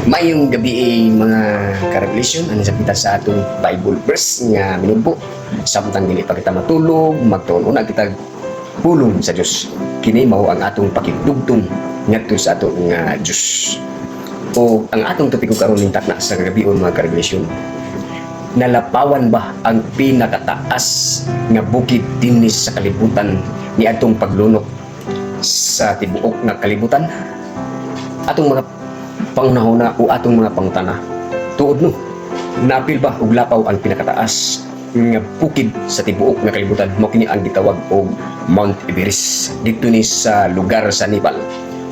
Mayong gabi mga ka-revelation ano sa kita sa atong Bible verse nga minugbo samtang dili pa kita matulog magtuon una kita pulong sa Dios kini mao ang atong pakigdugtong ngadto sa atong Dios. O ang atong topiko karon ning takna sa kagabion mga ka-revelation, nalapawan ba ang pinakataas nga bukid dinhi sa kalibutan ni atong paglunok sa tibuok nga kalibutan? Atong mga pangunahuna o atong mga pangutana tuod no, napil ba og lapaw ang pinakataas nga bukid sa tibuok nga kalibutan? Mao kini ang gitawag og Mount Everest dito ni sa lugar sa Nepal.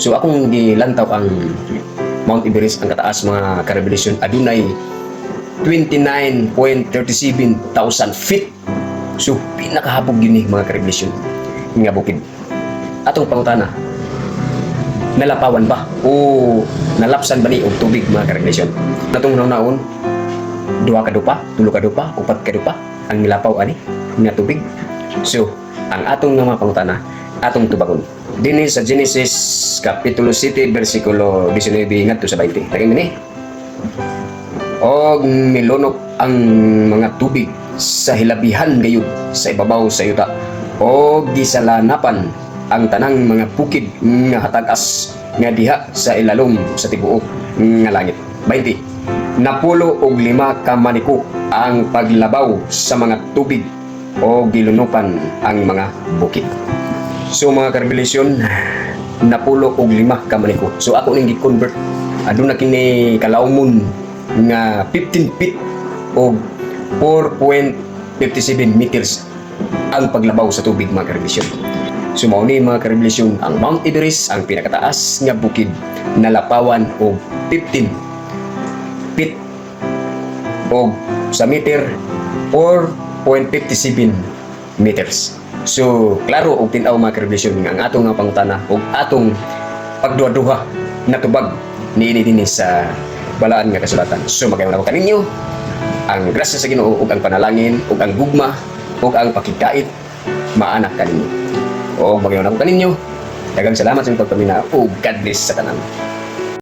So akong gilantaw ang Mount Everest, ang kataas mga ka-revelation, adunay 29.37 thousand feet. So pinakahapog gini mga ka-revelation nga bukid. Atong pangutana, nalapawan ba o nalapsan ba ni og tubig mga ka-revelation? Natong naon duha ka dupa, tulo ka dupa, upat ka dupa ang nilapaw ani nga tubig. So ang atong nga mga pangutana atong tubagon dinhi sa Genesis Kapitulo 7 versikulo 19 ngadto sa 20. Tagay ni og milunok ang mga tubig sa hilabihan gayud sa ibabaw sa yuta, og gisalanapan ang tanang mga bukid nga hatagas nga diha sa ilalom sa tibuok nga langit. 20. Napulo og 5 ka maniko ang paglabaw sa mga tubig o gilunupan ang mga bukid. So mga ka-revelation, napulo og 5 ka maniko. So ako ning gi-convert aduna kini kalawmon nga 15 feet o 4.57 meters ang paglabaw sa tubig mga ka-revelation. So mao ni mga ka-revelation ang Mount Everest, ang pinakataas nga bukid nalapawan og 15 feet o sa meter 4.57 meters. So klaro og tin-aw mga ka-revelation nga ang atong nga pangutana og atong pagduha-duha natubag niini dinhi sa balaan nga kasulatan. So magayon ako kaninyo ang grasya sa Ginoo ug ang panalangin ug ang gugma ug ang pakigkait maanak kaninyo. O magayon ako kaninyo. Daghang salamat sa inyong pagpaminaw ug God bless sa tanan.